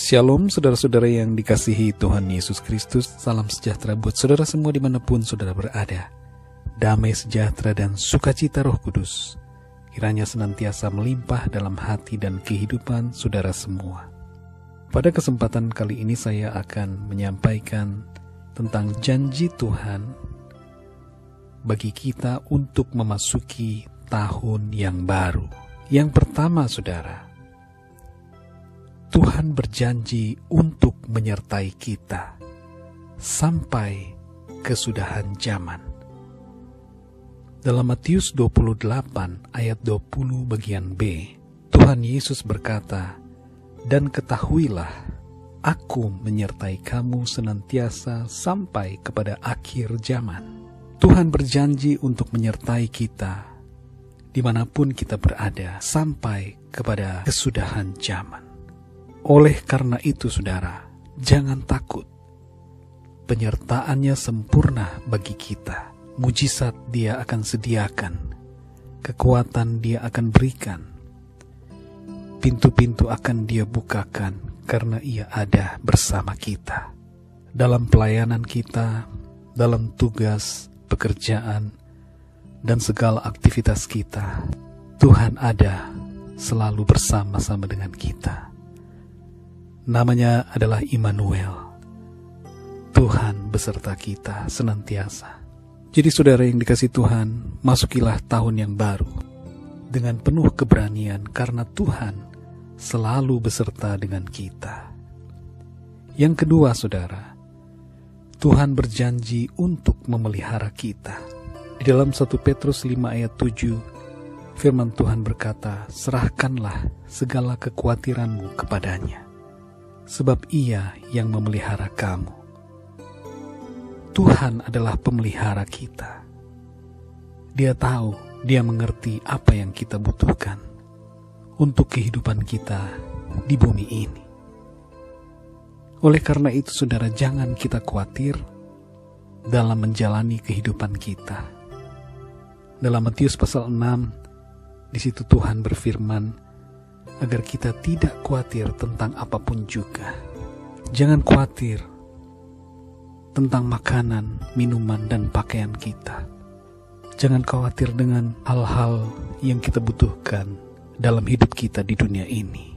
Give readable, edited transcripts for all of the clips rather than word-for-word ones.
Shalom saudara-saudara yang dikasihi Tuhan Yesus Kristus. Salam sejahtera buat saudara semua dimanapun saudara berada. Damai sejahtera dan sukacita Roh Kudus kiranya senantiasa melimpah dalam hati dan kehidupan saudara semua. Pada kesempatan kali ini saya akan menyampaikan tentang janji Tuhan bagi kita untuk memasuki tahun yang baru. Yang pertama saudara, Tuhan berjanji untuk menyertai kita sampai kesudahan zaman. Dalam Matius 28 ayat 20 bagian B, Tuhan Yesus berkata, "Dan ketahuilah, Aku menyertai kamu senantiasa sampai kepada akhir zaman." Tuhan berjanji untuk menyertai kita dimanapun kita berada sampai kepada kesudahan zaman. Oleh karena itu saudara, jangan takut. Penyertaannya sempurna bagi kita. Mujizat Dia akan sediakan. Kekuatan Dia akan berikan. Pintu-pintu akan Dia bukakan karena Ia ada bersama kita. Dalam pelayanan kita, dalam tugas, pekerjaan, dan segala aktivitas kita, Tuhan ada selalu bersama-sama dengan kita. Namanya adalah Immanuel. Tuhan beserta kita senantiasa. Jadi saudara yang dikasihi Tuhan, masukilah tahun yang baru dengan penuh keberanian karena Tuhan selalu beserta dengan kita. Yang kedua saudara, Tuhan berjanji untuk memelihara kita. Di dalam 1 Petrus 5 ayat 7, firman Tuhan berkata, "Serahkanlah segala kekhawatiranmu kepadanya, sebab Ia yang memelihara kamu." Tuhan adalah pemelihara kita. Dia tahu, Dia mengerti apa yang kita butuhkan untuk kehidupan kita di bumi ini. Oleh karena itu, saudara, jangan kita khawatir dalam menjalani kehidupan kita. Dalam Matius pasal 6, di situ Tuhan berfirman agar kita tidak khawatir tentang apapun juga. Jangan khawatir tentang makanan, minuman, dan pakaian kita. Jangan khawatir dengan hal-hal yang kita butuhkan dalam hidup kita di dunia ini.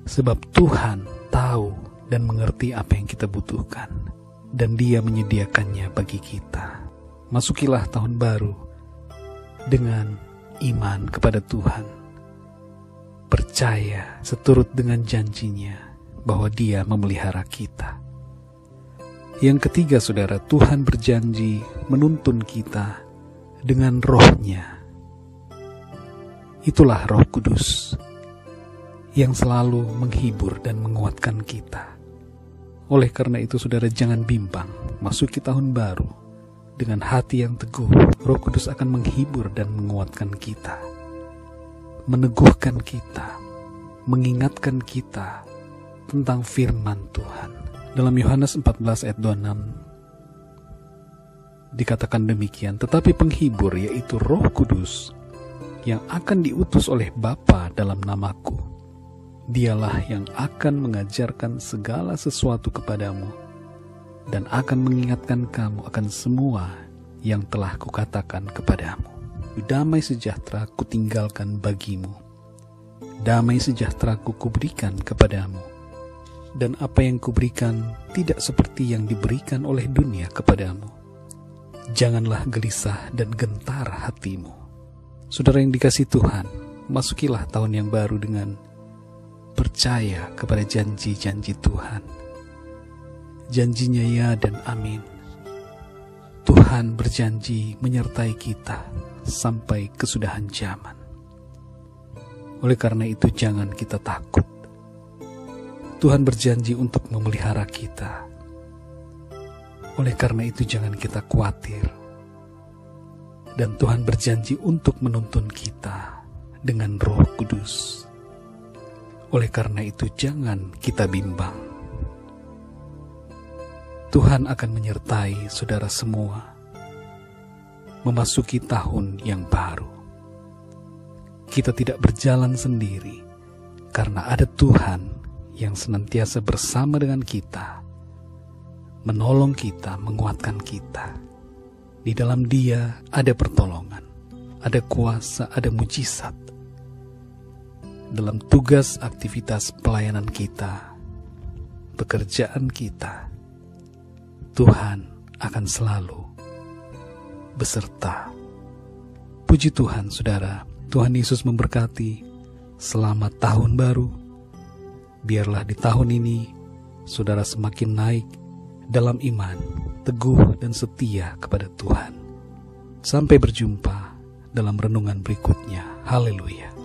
Sebab Tuhan tahu dan mengerti apa yang kita butuhkan, dan Dia menyediakannya bagi kita. Masukilah tahun baru dengan iman kepada Tuhan. Percaya seturut dengan janjinya bahwa Dia memelihara kita. Yang ketiga saudara, Tuhan berjanji menuntun kita dengan Roh-Nya. Itulah Roh Kudus yang selalu menghibur dan menguatkan kita. Oleh karena itu saudara, jangan bimbang masuki tahun baru dengan hati yang teguh. Roh Kudus akan menghibur dan menguatkan kita, meneguhkan kita, mengingatkan kita tentang firman Tuhan. Dalam Yohanes 14 ayat 26 dikatakan demikian, "Tetapi penghibur, yaitu Roh Kudus, yang akan diutus oleh Bapa dalam namaku, Dialah yang akan mengajarkan segala sesuatu kepadamu dan akan mengingatkan kamu akan semua yang telah kukatakan kepadamu. Damai sejahtera kutinggalkan bagimu, damai sejahtera kuberikan kepadamu. Dan apa yang kuberikan tidak seperti yang diberikan oleh dunia kepadamu. Janganlah gelisah dan gentar hatimu." Saudara yang dikasihi Tuhan, masukilah tahun yang baru dengan percaya kepada janji-janji Tuhan. Janjinya ya dan amin. Tuhan berjanji menyertai kita sampai kesudahan zaman. Oleh karena itu jangan kita takut. Tuhan berjanji untuk memelihara kita. Oleh karena itu jangan kita khawatir. Dan Tuhan berjanji untuk menuntun kita dengan Roh Kudus. Oleh karena itu jangan kita bimbang. Tuhan akan menyertai saudara semua memasuki tahun yang baru. Kita tidak berjalan sendiri karena ada Tuhan yang senantiasa bersama dengan kita, menolong kita, menguatkan kita. Di dalam Dia ada pertolongan, ada kuasa, ada mujizat. Dalam tugas aktivitas pelayanan kita, pekerjaan kita, Tuhan akan selalu beserta. Puji Tuhan, saudara. Tuhan Yesus memberkati. Selamat tahun baru. Biarlah di tahun ini saudara semakin naik dalam iman, teguh dan setia kepada Tuhan. Sampai berjumpa dalam renungan berikutnya. Haleluya.